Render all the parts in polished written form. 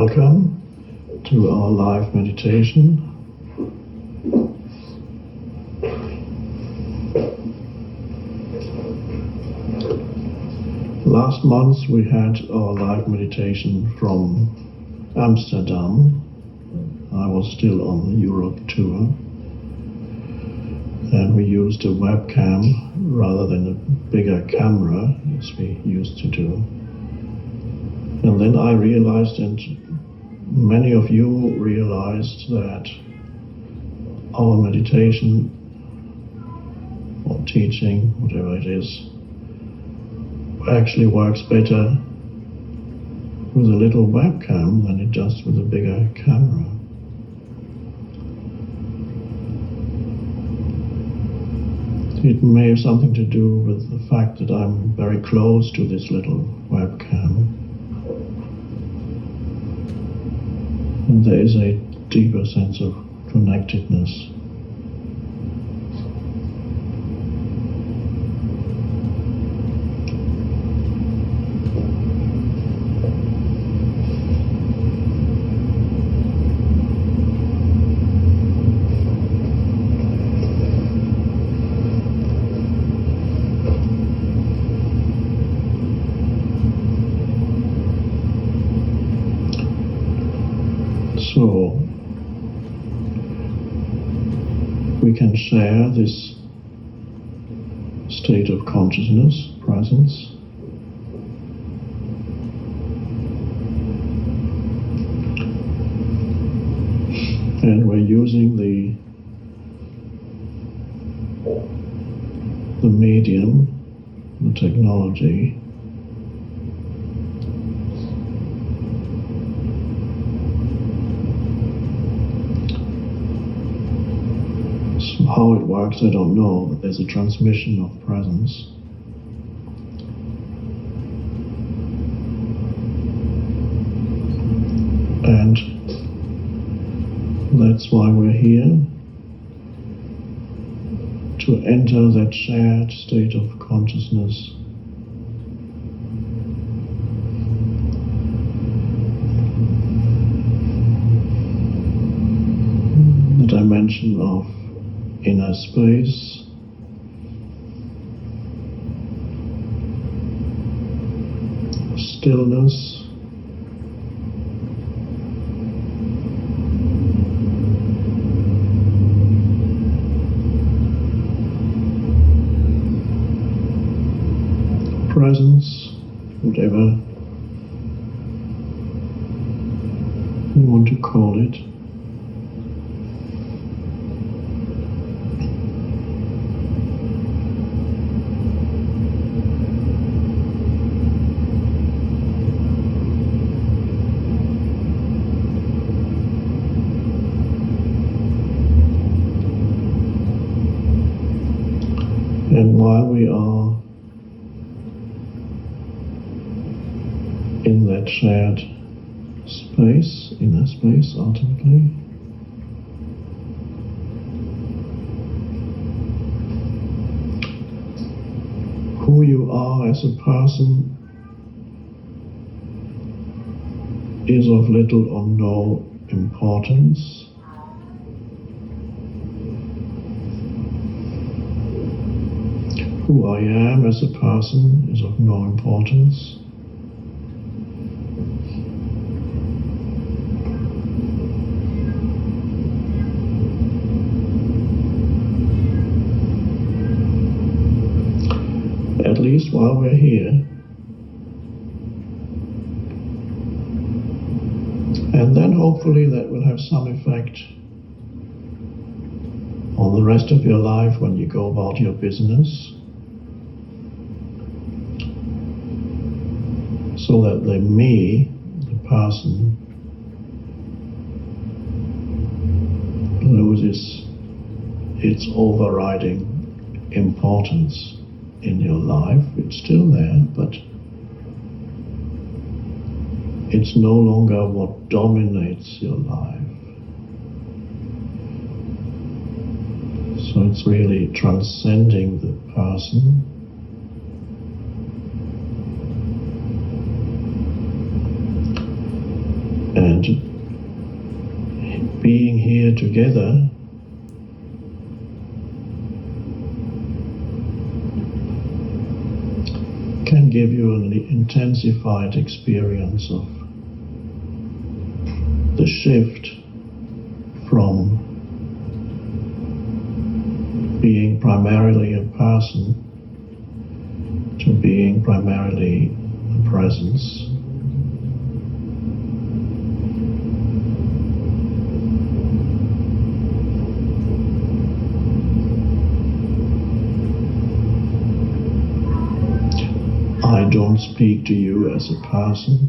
Welcome to our live meditation. Last month we had our live meditation from Amsterdam. I was still on the Europe tour, and we used a webcam rather than a bigger camera as we used to do. And then I realized, and many of you realized, that our meditation or teaching, whatever it is, actually works better with a little webcam than it does with a bigger camera. It may have something to do with the fact that I'm very close to this little webcam. And there is a deeper sense of connectedness. So we can share this state of consciousness, presence, and we're using the medium, the technology, how it works, I don't know, but there's a transmission of presence. And that's why we're here, to enter that shared state of consciousness. The dimension of inner space, stillness, presence, whatever you want to call it. And while we are in that shared space, inner space ultimately, who you are as a person is of little or no importance. Who I am as a person is of no importance. At least while we're here. And then hopefully that will have some effect on the rest of your life when you go about your business. So that the me, the person, loses its overriding importance in your life. It's still there, but it's no longer what dominates your life. So it's really transcending the person and together can give you an intensified experience of the shift from being primarily a person to being primarily a presence. I don't speak to you as a person.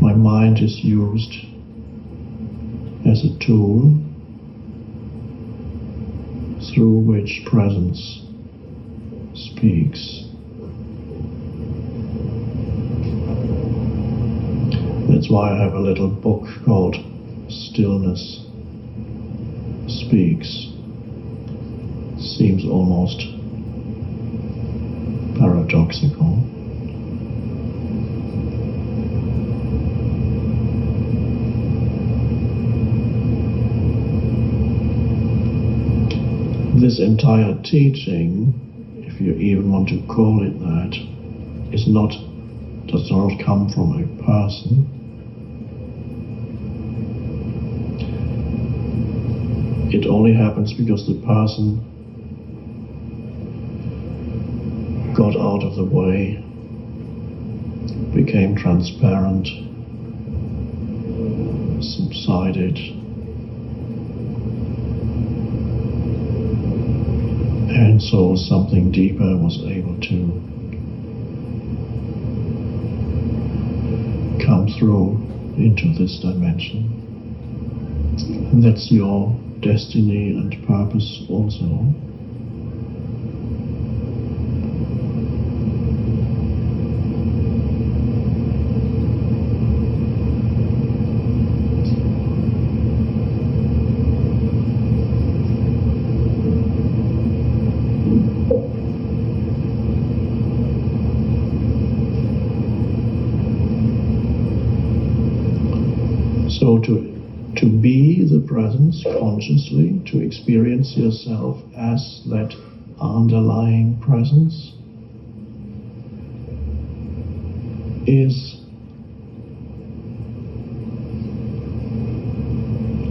My mind is used as a tool through which presence speaks. That's why I have a little book called Stillness Speaks. Seems almost paradoxical. This entire teaching, if you even want to call it that, does not come from a person. It only happens because the person got out of the way, became transparent, subsided, and so something deeper was able to come through into this dimension. And that's your destiny and purpose also. So to be the presence consciously, to experience yourself as that underlying presence, is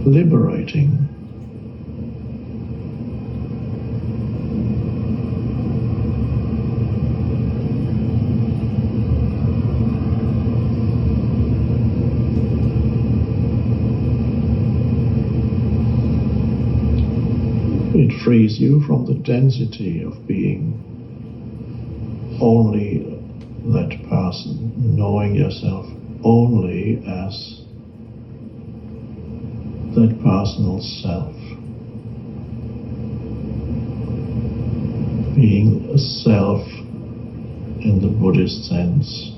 liberating. It frees you from the density of being only that person, knowing yourself only as that personal self, being a self in the Buddhist sense,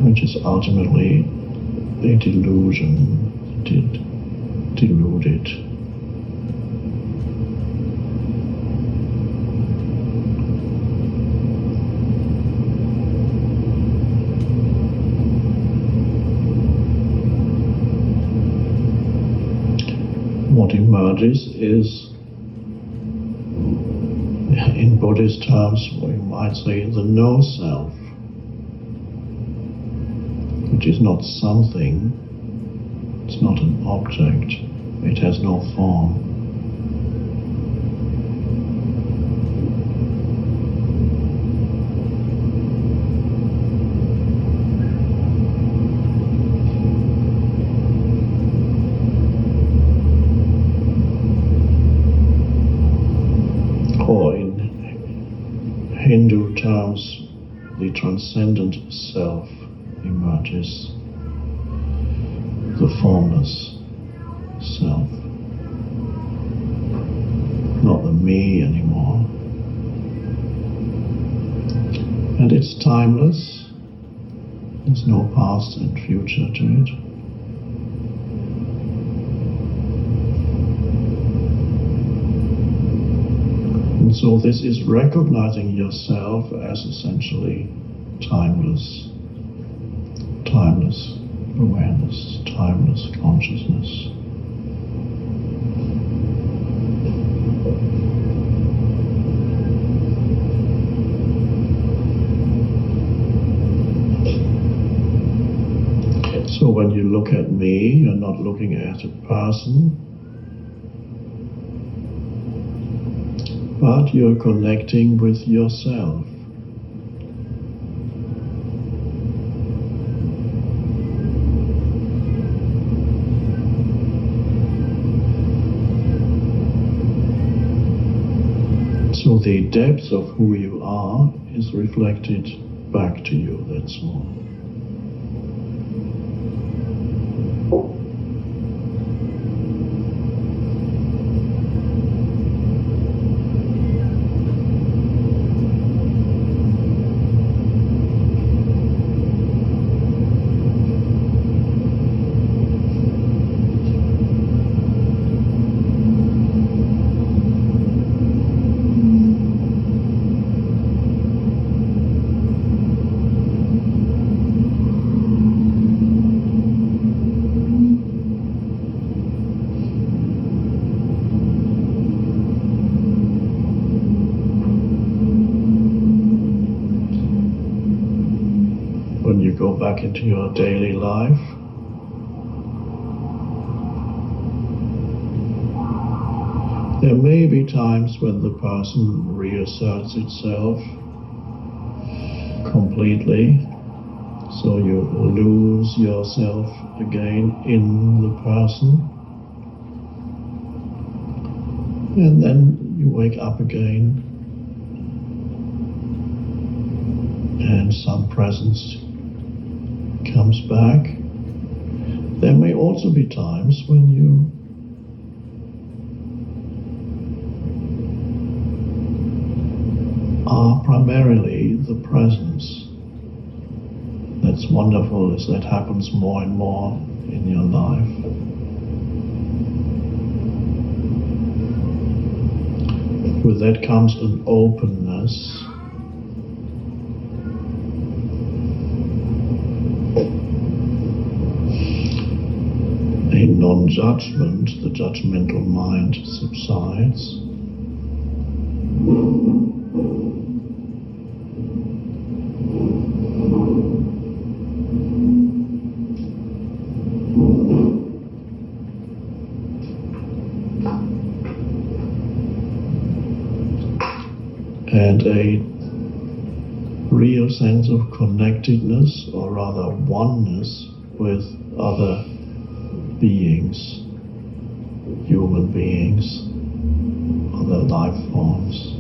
which is ultimately a delusion, deluded. What emerges is, in Buddhist terms, we might say the no-self, which is not something, it's not an object, it has no form. Or in Hindu terms, the transcendent self emerges, the formless self, not the me anymore. And it's timeless, there's no past and future to it. And so this is recognizing yourself as essentially timeless awareness, timeless consciousness. So when you look at me, you're not looking at a person, but you're connecting with yourself. So the depth of who you are is reflected back to you, that's all. When you go back into your daily life, there may be times when the person reasserts itself completely, so you lose yourself again in the person, and then you wake up again and some presence comes back. There may also be times when you are primarily the presence. That's wonderful as that happens more and more in your life. With that comes an openness, a non-judgment. The judgmental mind subsides. And a real sense of connectedness, or rather oneness, with other beings, human beings, other life forms.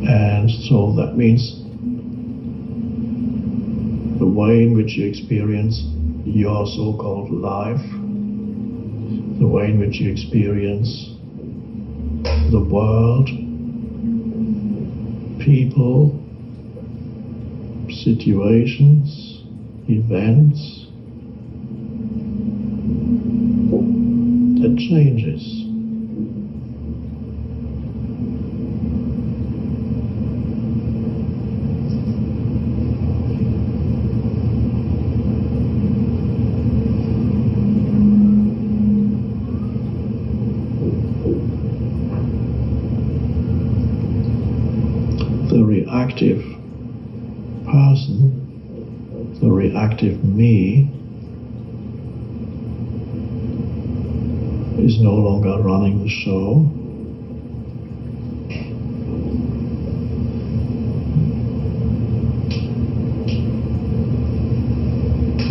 And so that means the way in which you experience your so-called life, the way in which you experience the world, people, situations, events, that changes. The reactive person, the reactive me, is no longer running the show.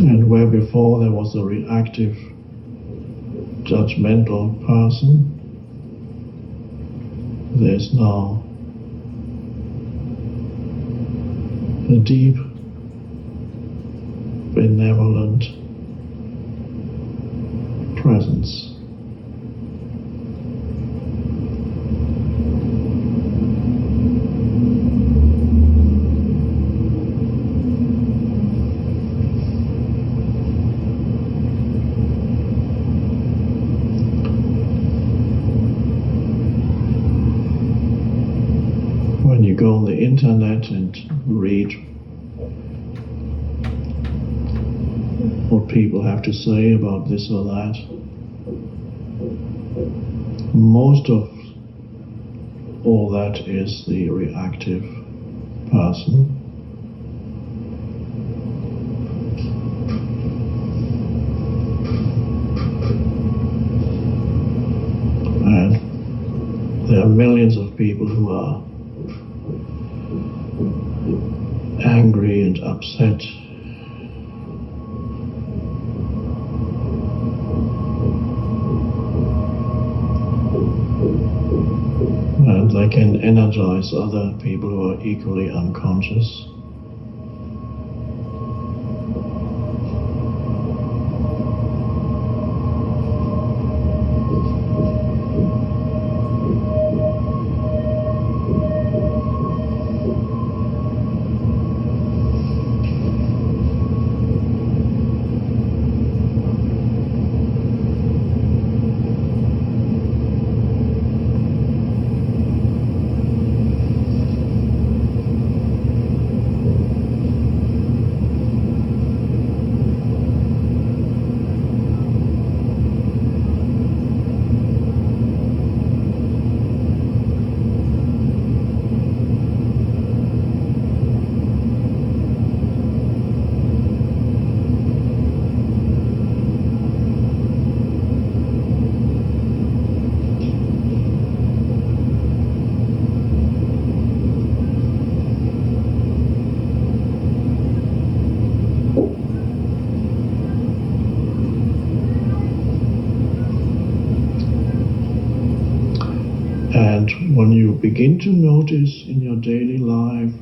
And where before there was a reactive, judgmental person, there's now a deep, benevolent presence. go on the internet and read what people have to say about this or that, most of all that is the reactive person. And there are millions of people who are angry and upset. And they can energize other people who are equally unconscious. And when you begin to notice in your daily life,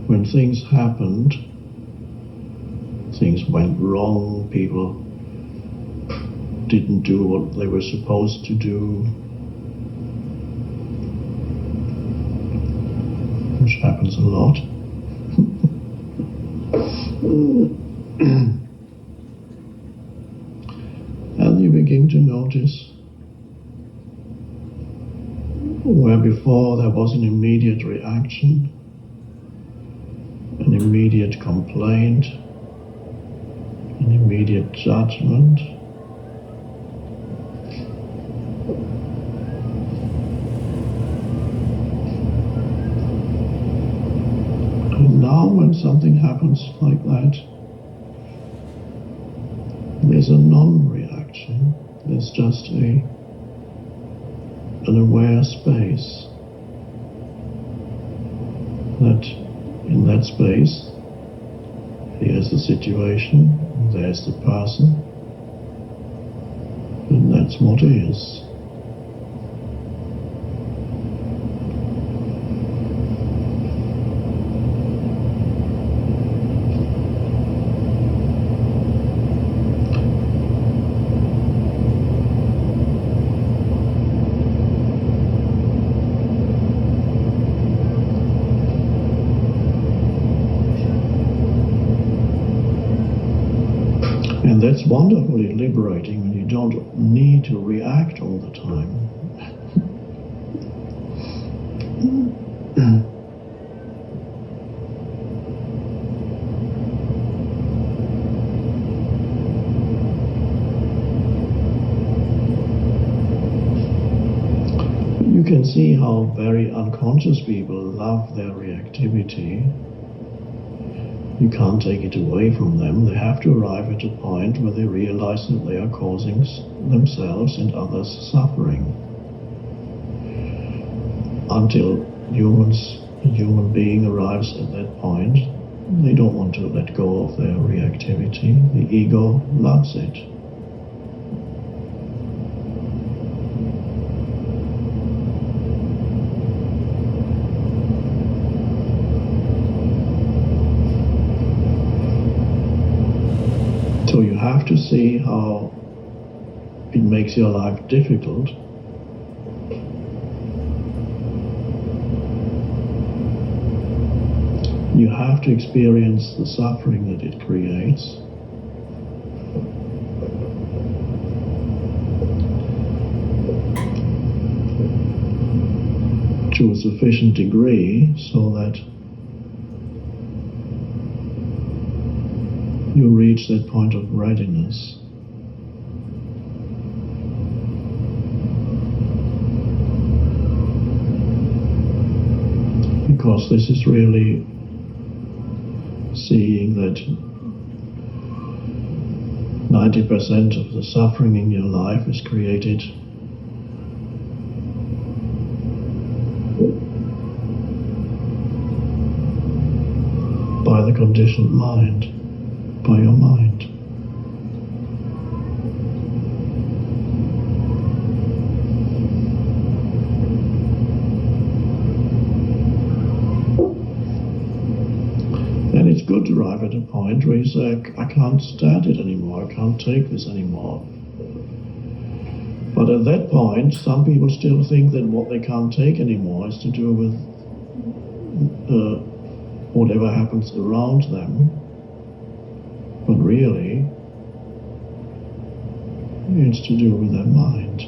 when things happened, things went wrong, people didn't do what they were supposed to do, which happens a lot. And you begin to notice where before there was an immediate reaction, an immediate complaint, an immediate judgment. And now when something happens like that, there's a non-reaction, there's just an aware space. That in that space, here's the situation, there's the person, and that's what is. And that's wonderfully liberating when you don't need to react all the time. You can see how very unconscious people love their reactivity. You can't take it away from them. They have to arrive at a point where they realize that they are causing themselves and others suffering. Until a human being arrives at that point, they don't want to let go of their reactivity. The ego loves it. So you have to see how it makes your life difficult. You have to experience the suffering that it creates. to a sufficient degree so that you reach that point of readiness. Because this is really seeing that 90% of the suffering in your life is created by the conditioned mind, by your mind. And it's good to arrive at a point where you say, I can't stand it anymore, I can't take this anymore. But at that point, some people still think that what they can't take anymore is to do with whatever happens around them. But really, it's to do with their mind.